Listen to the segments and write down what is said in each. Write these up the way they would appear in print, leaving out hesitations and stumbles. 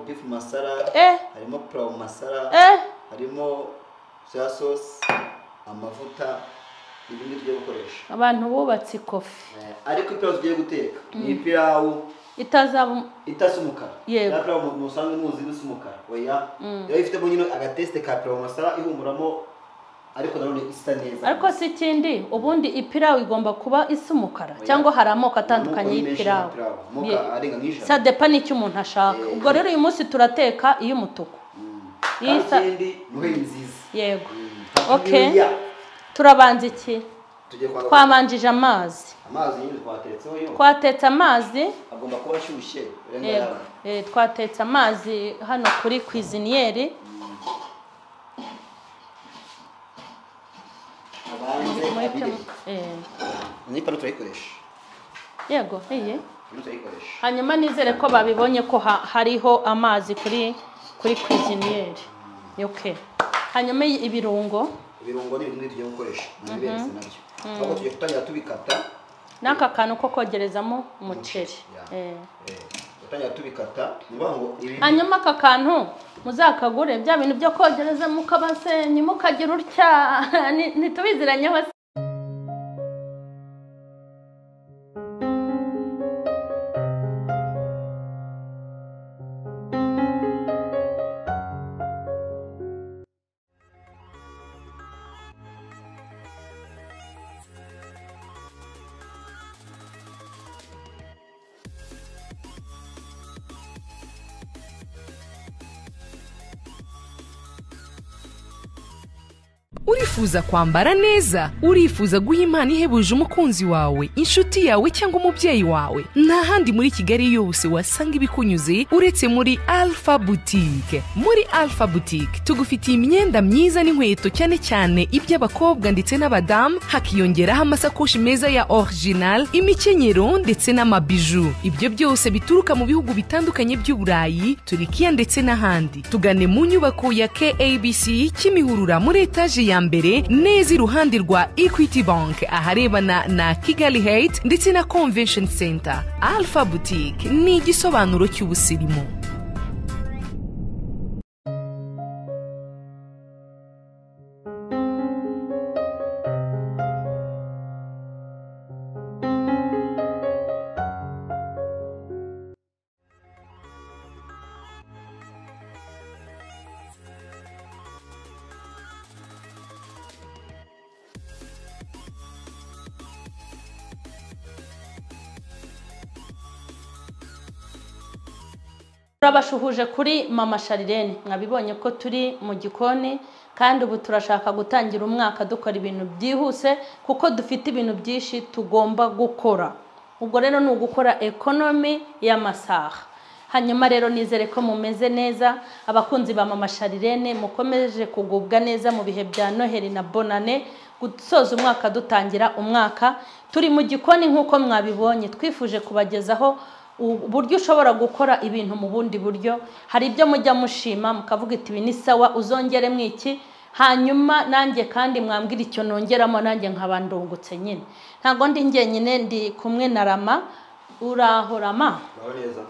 beef masala, harimo pilau masala, harimo soya sauce, amavuta, ibindi tugiye gukoresha. Abantu bubatse ikofi. Ariko pilau tugiye guteka ni pilau itasa umukara. Ya pilau musanzwe muzi bisa umukara. Oya. Yo ifitemo nyine agateste ka pilau masala ihumuramo ariko nanone isa neza. Ariko si kindi ubundi ipilau igomba kuba isa umukara cyangwa hari amoko atandukanye y'ipilau. Ça dépend n'icyo umuntu ashaka. Ubwo rero uyu munsi turateka iy'umutuku. Isa muhe nziza. Yego. Okay. Turabanza iki? Twamanjije amazi. Amazi nyine twatetseho yo. Twatetse amazi. Agomba kuba ashyushye. Twatetse amazi hano kuri cuisiniere. Ni pano turayikoresha. Yego, hanyuma nizere ko babibonye ko hariho amazi kuri cuisiniere. Okay. Hanyuma ibirungo ni ibintu tugiye gukoresha. Nibese nabyo. Ahubwo tugiye gutangira tubikata. Naka kantu ko kogerezamo umuceri. Gutangira tubikata ngo ibi. Hanyuma aka kantu muzakagure bya bintu byo kogereza mukabasenyi mukagira urya nitubiziranye hose. Urifuza kwambara neza, urifuza guha impano ihebuje umukunzi wawe, inshuti yawe cyangwa umubyeyi wawe, nta handi muri Kigali yose wasanga ibikunyuze uretse muri Alpha Boutique. Muri Alpha Boutique tugufitiye imyenda myiza n'inkweto cyane cyane iby'abakobwa ndetse n'abadamu, hakiyongeraho amasakoshi meza ya original, imikenyero ndetse n'amabiju. Ibyo byose bituruka mu bihugu bitandukanye by'Uburayi, Turikiya ndetse n'ahandi. Tugane mu nyubako ya KABC Kimihurura muri etaje ya mbere neza iruhande rwa Equity Bank aharebana na Kigali Heights ndetse na Convention Center. Alpha Boutique ni igisobanuro cy'ubusirimu. Turabashuhuje kuri Mama Sharirene. Mwabibonye ko turi mu gikoni kandi ubu turashaka gutangira umwaka dukora ibintu byihuse kuko dufite ibintu byinshi tugomba gukora. Ubwo rero ni ugukora economy y'amasaha. Hanyuma rero nizere ko mumeze neza, abakunzi ba Mama Sharirene mukomeje kugubwa neza mu bihe bya Noheli na Bonane, gusoza umwaka dutangira umwaka. Turi mu gikoni nkuko mwabibonye, twifuje kubagezaho uburyo ushobora gukora ibintu mu bundi buryo. Hari ibyo mujya mushima mukavuga iti ni sawa uzongere mwiki, hanyuma nanjye kandi mwambwira icyo nongeramo nanjye nkabandungutse nyine. Ntago ndi njyenyine, ndi kumwe na Rama. Uraho Rama? Neza.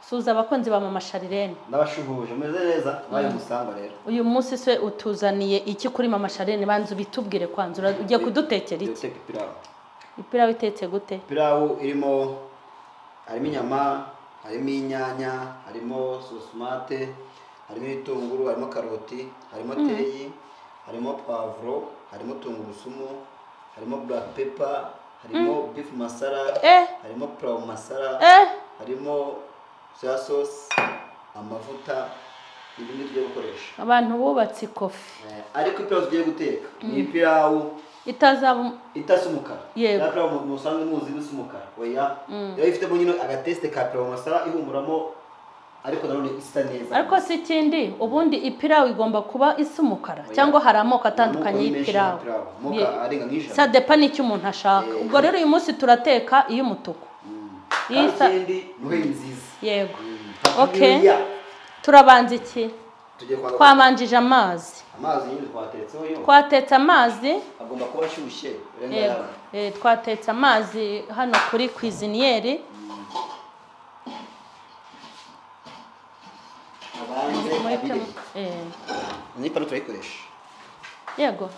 Suza abakunzi ba Mama Sharirene. Nabashuhuje meze neza, baye musanga rero. Uyu munsi se utuzaniye iki kuri Mama Sharirene? Banzu bitubwire kwanzura ugiye kudutekera iki? Ipilau itetse gute? Pilau harimo inyama, harimo inyanya, harimo sosomate, harimo itunguru, harimo karoti, harimo teyi, harimo poivro, harimo tungurusumu, harimo black pepper, harimo beef masala, harimo pilau masala, harimo soya sauce, amavuta, ibindi tugiye gukoresha. Abantu bubatse ikofi. Ariko pilau tugiye guteka ni pilau itasa umukara. Ya pilau musanzwe muzi bisa umukara. Oya. Yo ifitemo nyine agateste ka pilau masala ihumuramo ariko nanone isa neza. Ariko si kindi ubundi ipilau igomba kuba isa umukara cyangwa hari amoko atandukanye y'ipilau. Ça dépend n'icyo umuntu ashaka. Ubwo rero uyu munsi turateka iy'umutuku. Isa muhe nziza. Yego. Okay. Turabanza iki? Twamanjije amazi. Amazi nyine twatetseho yo. Twatetse amazi. Agomba kuba ashyushye. Twatetse amazi hano kuri cuisiniere. ni pano turayikoresha yego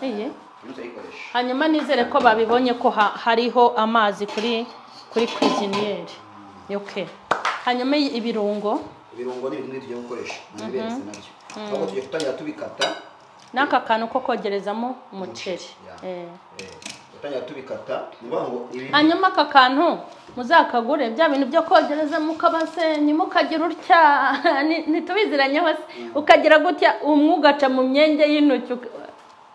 hanyuma nizere ko babibonye ko hariho amazi kuri cuisiniere okay hanyuma ibirungo ni ibintu tugiye gukoresha niberetse nabyo ahubwo tugiye gutangira tubikata n'aka kantu ko kogerezamo umuceri gutangira tubikata ngo hanyuma aka kantu muzakagure bya bintu byo kogereza mukabasenyi mukagira utya ntitubiziranye hose ukagira gutya umwugaca mu myenge y'intoki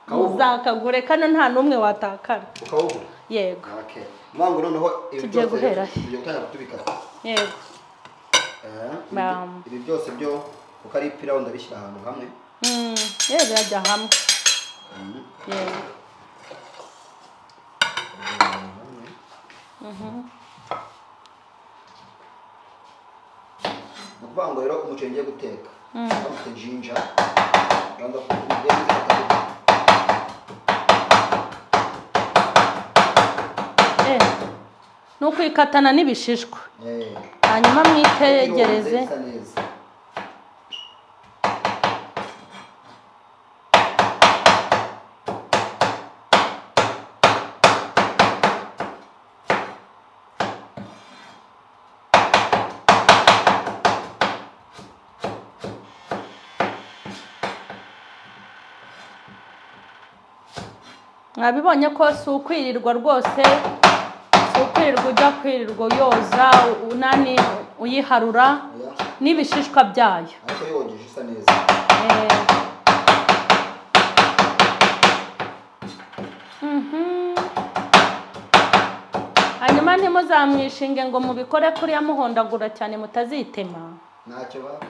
muzakagure kano nta numwe watakara ukawubura yego okay mwango noneho tugiye guhera tugiye gutangira tubikata yego ibi byose byo uko ari ipirawu ndabishyira ahantu hamwe yego birajya hamwe yego ukuvuga ngo rero umuceri ngiye guteka ufite jinja ni ukwikatana n'ibishishwa hanyuma mwitegereze mwabibonye ko si ukwirirwa rwose ukwirirwa ujya kwirirwa yoza unani uyiharura n'ibishishwa byayo ariko yogeje isa neza hanyuma ntimuzamwishinge ngo mubikore kuriya muhondagura cyane mutazitema ntacyo baba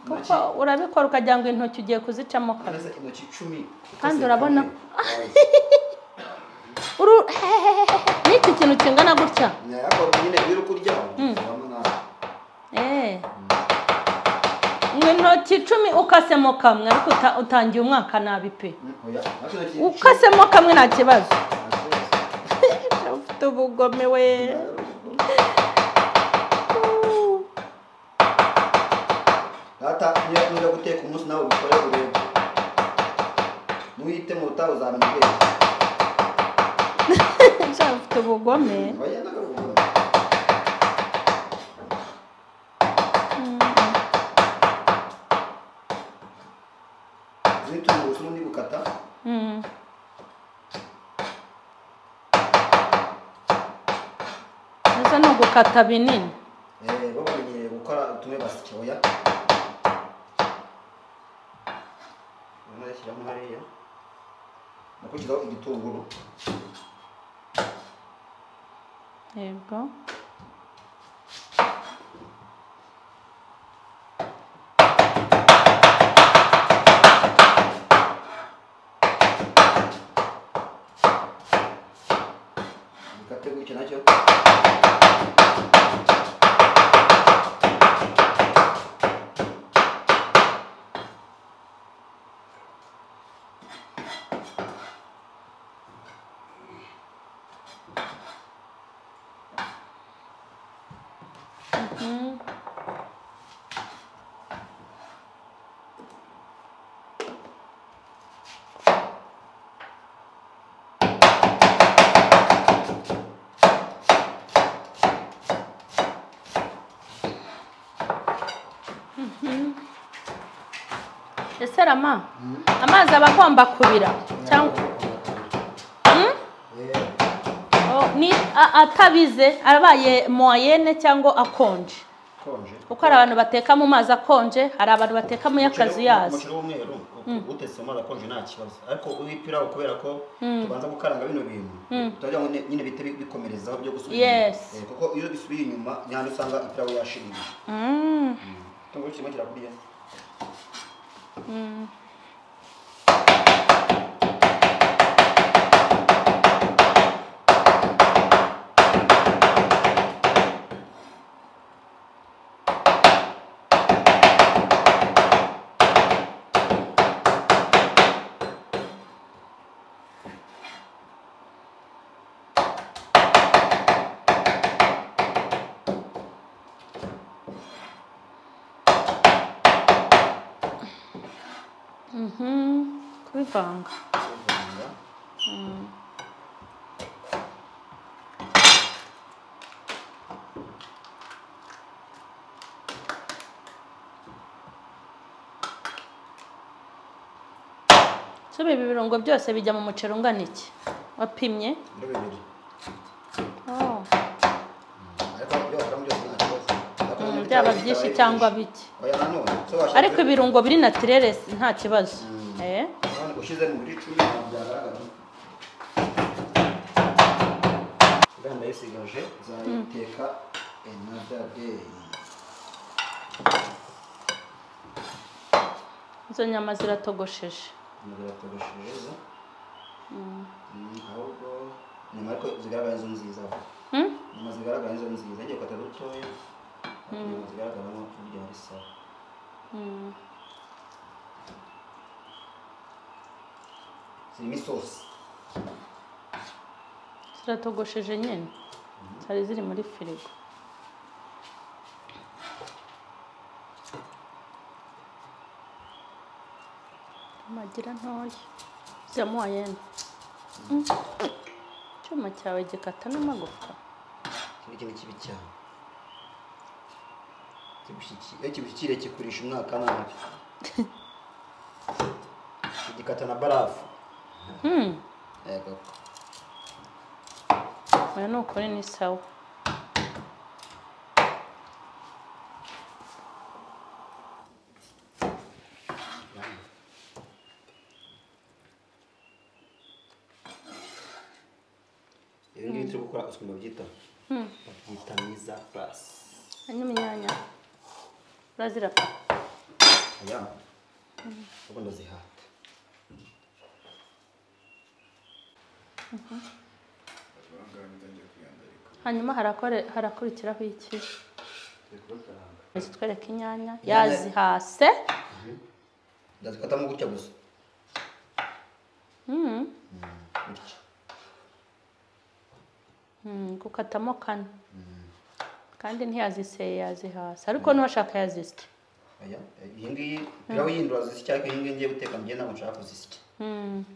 kuko urabikora ukagira ngo intoki ugiye kuzicamo kabisa intoki 10 kandi urabona n'iki kintu kingana gutya nyine biri kurya intoki 10 ukasemo kamwe ariko utangiye umwaka nabi pe ukasemo kamwe nta kibazo ufite ubugome we Ata niyo guteka umunsi nawe ubikore urebe nuhite mu rutaro uzamenya ubwenge nshaka ufite ubugome zitungurusu n'undi gukata neza no gukata binini babamenyereye gukora utumwe basike oya shyiramo hariya nakurikizaho igitunguru yego bikate gutya nacyo ese rama amazi aba agomba kubira cyangwa ni atabize arabaye moyenne cyangwa akonje kuko hari abantu bateka mu mazi akonje hari abantu bateka mu y'akazi yazo umuceri w'umweru utetse mu mazi akonje nta kibazo ariko uwipiraho kubera ko tubanza gukaranga bino bintu turagira ngo nyine bite bikomerezaho byo gusubira kuko iyo bisubiye inyuma nyane usanga ipiraho yashirije tungo kirimo kirakuriye kubivanga so ibi birungo byose bijya mu muceri ungana iki wapimye byaba byinshi cyangwa bike ariko ibirungo biri naturere nta kibazo ushize mu biri 10 byagaragara ganda yisigaje zayiteka another day izo nyama ziratogosheje ahubwo nyuma ariko zigaragara izo nziza nyuma zigaragara izo nziza igiye kwata dutoya nyuma zigaragara no kurya ari sawa zirimo isosi ziratogosheje nyine zari ziri muri firigo magira ntoya zamuayene cyuma cyawe gikata n'amagufwa kiri kibi cyane kibushyikire kikurisha umwaka nabi gikata na barafu yego oya nukuri ni sawa Ini turi gukora usumba byita babyita miza plus hanyuma inyanya urazirapa aya uko ndazihata hanyuma harakurikiraho iki twereka inyanya yazihase ndazikatamo gutya gusa gukatamo kane kandi ntiyaziseye yazihasa ariko nuwashaka yazisya aya iyi ngiyi iraho yindura zisya ariko iyi ngiyi ngiye guteka ngiye ntabwo nshaka kuzisya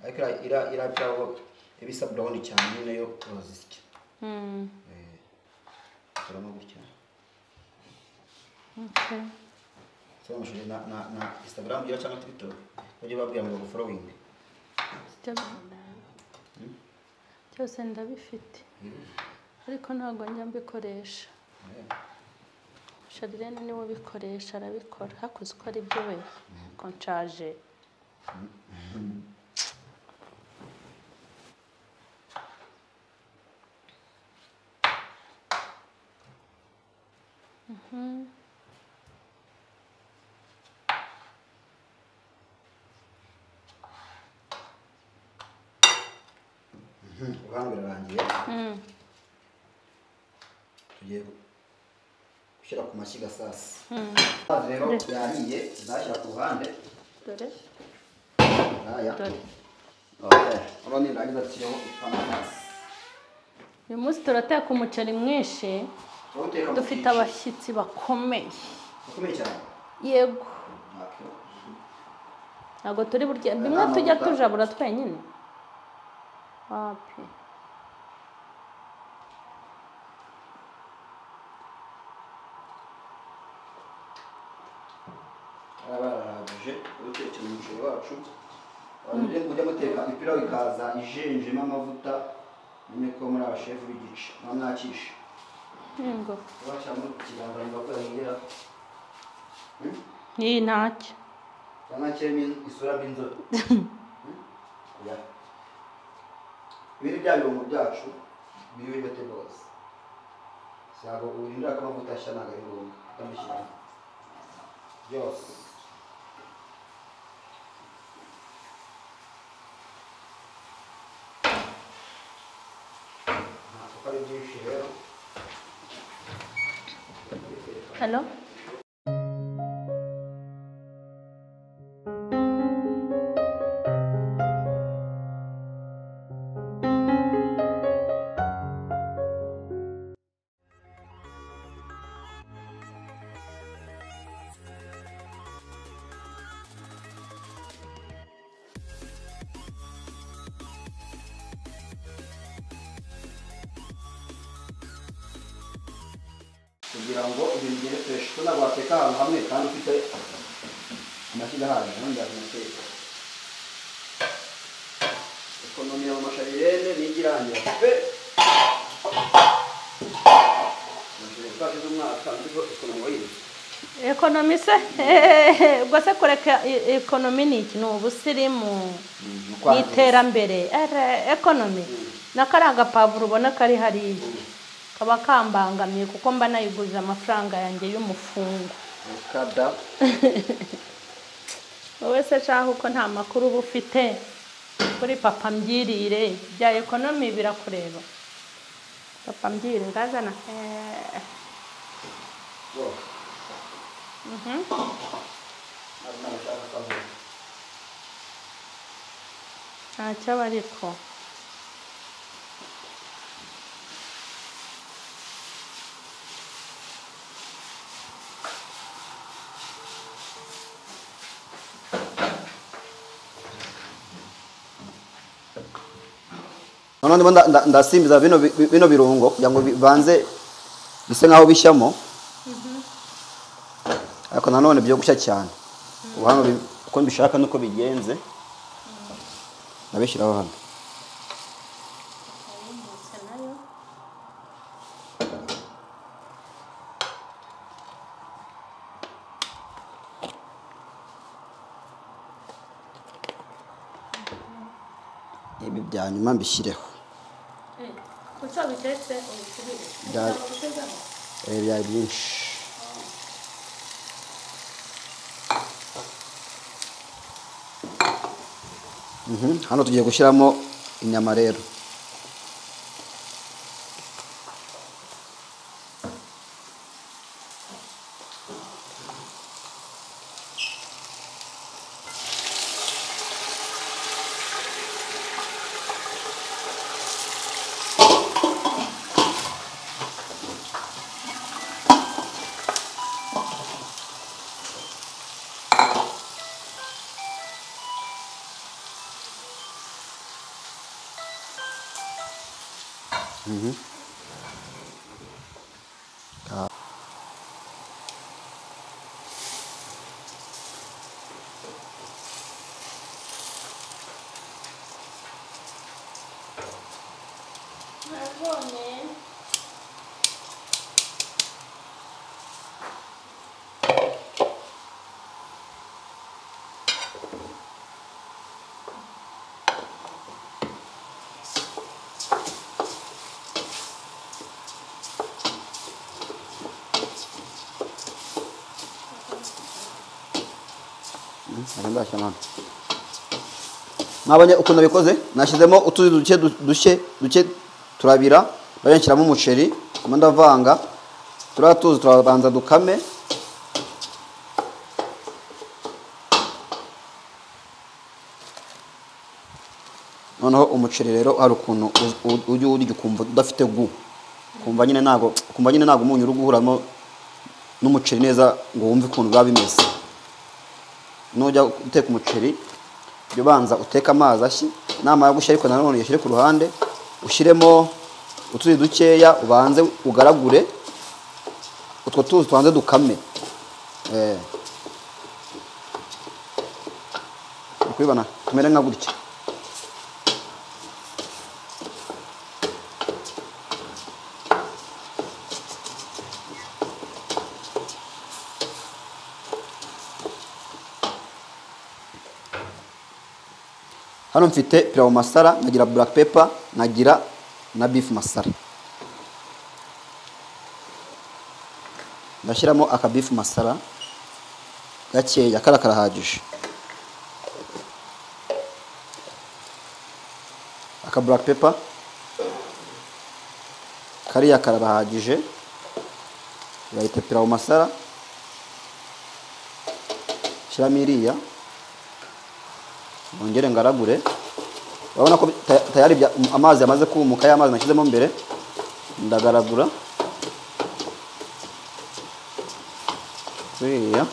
ariko irabyaho ibisa brown cyane nayo uzisya turamo gutya okay so mushije na Instagram gira cyangwa TikTok bajye babwira ngo following cyose ndabifite ariko ntabwo njya mbikoresha Shadirene niwe bikoresha arabikora hakuze uko ari byo we ko nshaje Ubuhanga birarangiye tugiye gushyira ku mashyiga sasa rero yariye ndashyira ku ruhande dore aya okay abandi ndagiza tiyo amazi uyu munsi turateka umuceri mwinshi dufite abashyitsi bakomeye cyane yego ntabwo turi burya bimwe tujya tujabura twenyine wapi abarahagije utekera umuceri wacu ujya guteka ipirawu ikaza ijenjemo amavuta nyine ko muri abashefu b'igice mwamwakisha yego washyira mu kiganza ngo yinjira ni ntacyo cyangwa cyemi isura b'inzobe ya ibiri bya birungo byacu biri bite rwose sago urindira ko amavuta ashya ntabwo ari ngombwa ukabishyira byose ntabwo ari byinshi rero hello kugira ngo ibintu bigere fresh ko ntabwo wateka ahantu hamwe kandi ufite amashyiga ahari n'undi azinateka ekonomi y'amasharirene n'igirangira pe ekonomi se ubwo se kureka ekonomi ni iki? Ni ubusirimu n'iterambere. Ekonomi n'akariya gapavuro ubona kari hariya kaba kambangamiye kuko mba nayiguze amafaranga yanjye y'umufungo. Wowe se shaho uko nta makuru uba ufite kuri papa mbyirire bya ekonomi birakureba. Papa mbyirire ngazana ntacyo aba ariko noneho ndasimbiza bino birungo kugira ngo bibanze bise nkaho bishyamo ariko nanone byo gushya cyane hano uko mbishaka nuko bigenze nabishyiraho hano ibi bya nyuma mbishyireho kuko bitetse byari byinshi. Hano tugiye gushyiramo inyama rero. Mwabonye ukuntu bikoze nashyizemo utuzi duke turabira bayanshyiramo umuceri ndavanga turatuzi turabanza dukame noneho umuceri rero hari ukuntu ujya urya ukumva udafite gu kumva nyine ntago umunyu uri guhuramo n'umuceri neza ngo wumve ukuntu biba bimeze. Nujya guteka umuceri byo banza uteka amazi ashyi namara gushya ariko nanone yashyire ku ruhande ushyiremo utuzi dukeya ubanze ugaragure utwo tuzi tubanze dukame ukubibona tumere nka gutya. Hano mfite pilau masala, nagira black pepper, nagira na beef masala. Ndashyiramo aka beef masala gakeya karahagije. Aka black pepper kariya karahagije. Bayita pilau masala. Shyiramo iriya ongere ngaragure. Urabona ko tayari amazi yamaze kumuka, y'amazi nashyizemo mbere ndagaragura kuriya.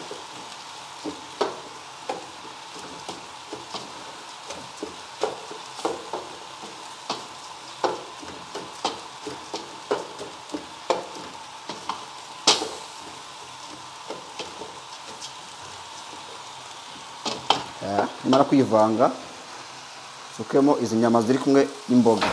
nimara kuyivanga sukemo izi nyama ziri kumwe n'imboga.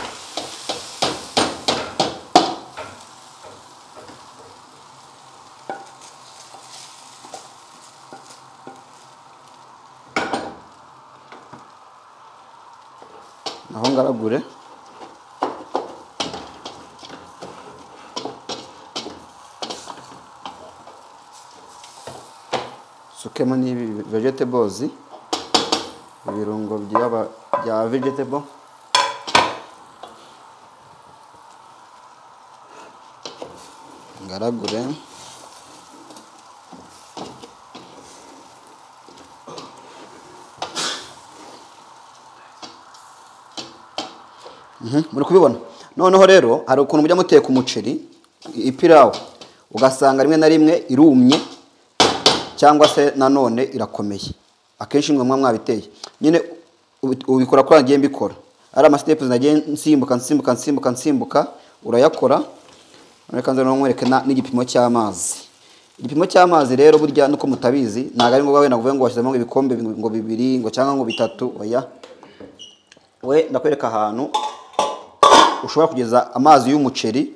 Naho ngaragure sukemo n'ibi vegetables, ibirungo bya vegetable, ngaragure muri kubibona. Noneho rero hari ukuntu mujya muteka umuceri ipirawu ugasanga rimwe na rimwe irumye cyangwa se nanone irakomeye, akenshi mwe mwabiteye nyine ubikora kuri agiye mbikora ari ama steps nagiye nsimbuka urayakora. Reka nze nkwereke n'igipimo cy'amazi. Igipimo cy'amazi rero burya nuko mutabizi ntago ari ngo bawe navuye ngo washyizemo ibikombe ngo 2 ngo cyangwa ngo 3, oya we ndakwereka ahantu ushobora kugeza amazi y'umuceri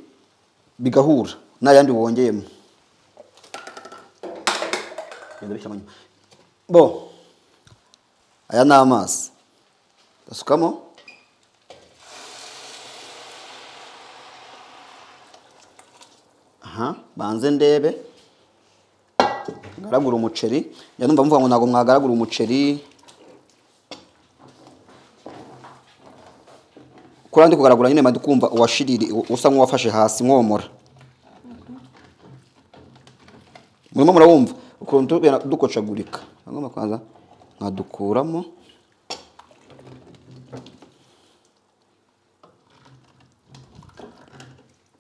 bigahura n'ayandi wongeyemo. Bo aya ni amazi dasukamo, banze ndebe ngaragura umuceri. Ya numva mvuga ngo nago mwagaragura umuceri kurandi kugaragura nyine madukumva uwashiriri usa nk'uwafashe hasi mwomora. Murimo murawumva ukuntu dukocagurika. Ngomba kwanza nkadukuramo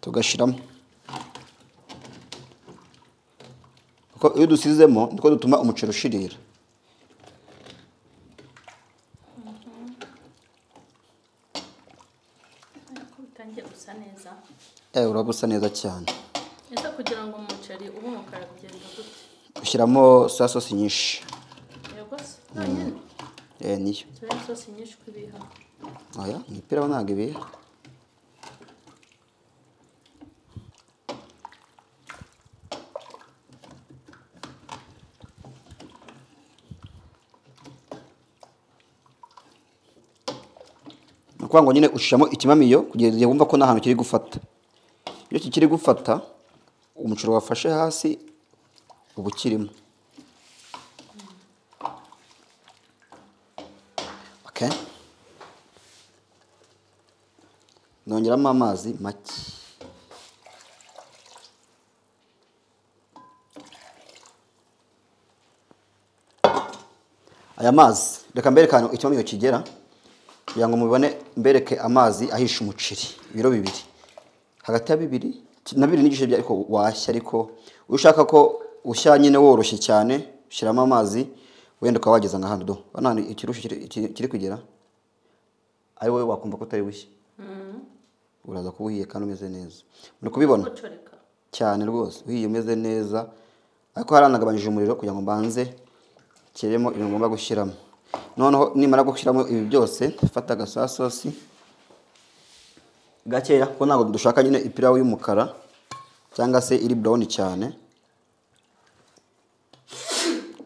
tugashiramo, kuko iyo dusizemo niko dutuma umuceri ushirira. Urabusa neza cyane. Ese kugira ngo umuceri ube umukara bigenda gute? Ushyiramo soya sauce nyinshi. Yego se. Nanyine. Niyo. Soya sauce nyinshi kubiha. Oya, nipira ntago ibiha. Nuko ngo nyine ushishamo ikimamiyo kugeza wumva ko nahantu kiri gufata. Iyo kikiri gufata umuceri wafashe hasi ubu kirimo. Okay. Nongeramo amazi make. Aya mazi reka mberekane ikimamiyo kigera kugira ngo mubone mbereke amazi ahisha umuceri ibiro 2 hagati ya 2 na 2 n'igice bya ariko washya. Ariko ushaka ko ushya nyine woroshye cyane ushyiramo amazi wenda ukaba wageza nka hano do banane ikirusho kiri kugera ari wowe wakumva ko utari bushye. Uraza kubuhiye kandi umeze neza. Muri kubibona cyane rwose uhiye umeze neza, ariko haranagabanyije umuriro kugira ngo mbanze kiremo ibintu ngomba gushyiramo. Noneho nimara gushyiramo ibi byose fata agasoya sauce gakeya ko ntago dushaka nyine ipirawu y'umukara cyangwa se iri brown cyane.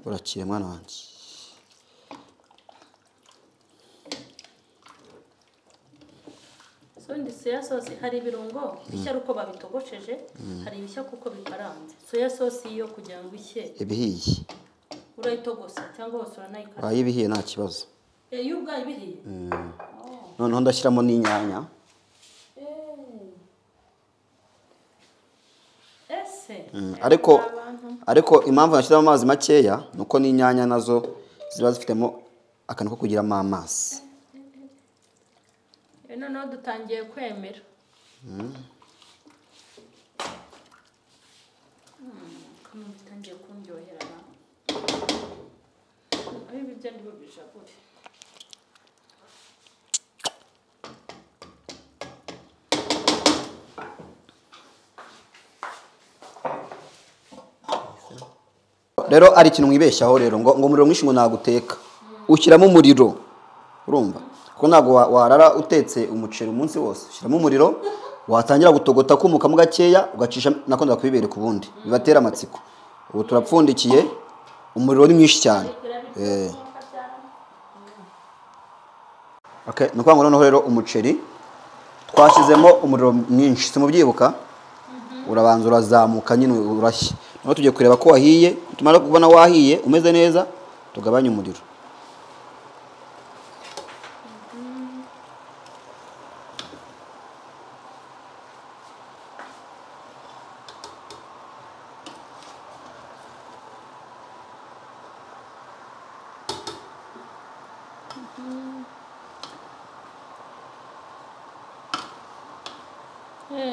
Urakire mwana wanjye. So ndi soya sauce hari ibirungo bishya uko babitogosheje, hari ibishya kuko bikaranze. Soya sauce yo kugira ngo ishye ibihiye urayitogosa cyangwa wose uranayikata. Wayibihiye nta kibazo. Iyo ubwaye ibihiye. Noneho ndashyiramo n'inyanya. Ariko impamvu nashyiramo amazi makeya nuko n'inyanya nazo ziba zifitemo akantu ko kugiramo amazi. Noneho dutangiye kwemera. Kama bitangiye kuryohera. Ibi byo ndi bubishakure. Rero ari ikintu mwibeshyaho rero ngo umuriro mwinshi ngo naguteka. ushyiramo umuriro urumva ko ntago warara utetse umuceri umunsi wose ushyiramo umuriro watangira gutogota kumukamo gakeya ugacisha nakunda kubibere ku bundi bibatera amatsiko ubu turapfundikiye umuriro ni mwinshi cyane okay nuko ngo noneho rero umuceri twashizemo umuriro mwinshi simubyibuka urabanza urazamuka nyine urashye no tujye kureba ko wahiye tumara kubona wahiye umeze neza tugabanya umuriro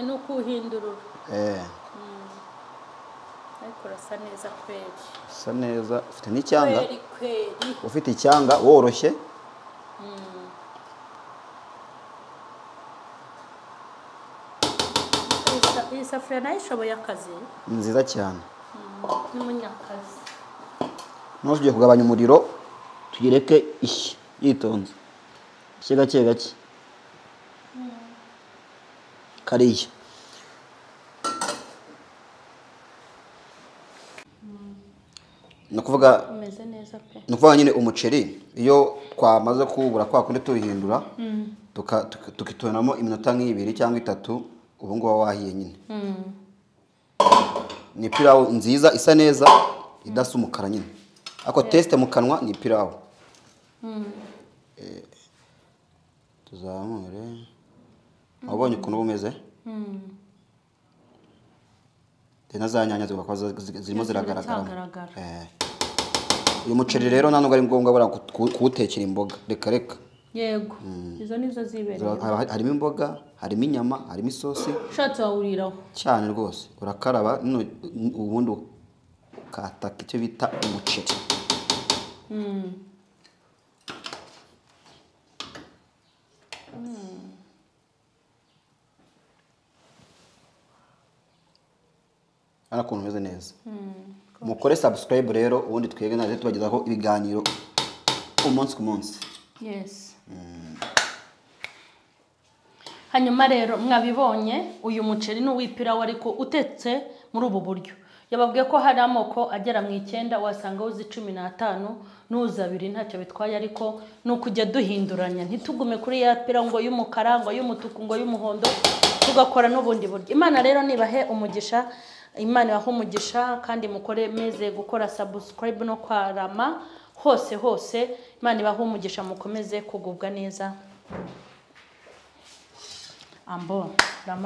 no kuhindurura ariko rasa neza kweli sa neza ufite n'icyanga ufite icyanga woroshye iyi safuriya nayo ishoboye akazi nziza cyane n'umunyakazi noneho tugiye kugabanya umuriro tugireke ishyi yitonze ishyi gake gake kariya nukuvuga umeze neza pe nukuvuga nyine umuceri iyo twamaze kubura kwa kundi tuhindura tukitonamo iminota nk'ibiri cyangwa itatu ubu ngubu wahiye nyine ni pilawu nziza isa neza idasa umukara nyine ako teste mu kanwa ni pilawu tuzamure wabonye ukuntu bumeze tena za nyanya zirimo ziragaragara uyu muceri rero nta nubwo ari ngombwa kuwutekera imboga reka yego izo nizo zibereye harimo imboga harimo inyama harimo isosi ushatse wawuriraho cyane rwose urakaraba ubundi ukataka icyo bita umuceri ana kuntu meze neza mukore subscribe rero ubundi twege naje tubagezaho ibiganiro umunsi ku munsi yes hanyuma rero mwabibonye uyu muceri n'uwipirawo ariko utetse muri ubu buryo yababwiye ko hari amoko agera mu 9 wasanga uzi 15 n'uza 2 ntacyo bitwaye ariko nukujya duhinduranya ntitugume kuri ya pira ngo y'umukara ngo y'umutuku ngo y'umuhondo tugakora n'ubundi buryo Imana rero nibahe umugisha Imana yaho umugisha kandi mukore meze gukora subscribe no kwarama hose Imana ibaho umugisha mukomeze kugubwa neza ambo rama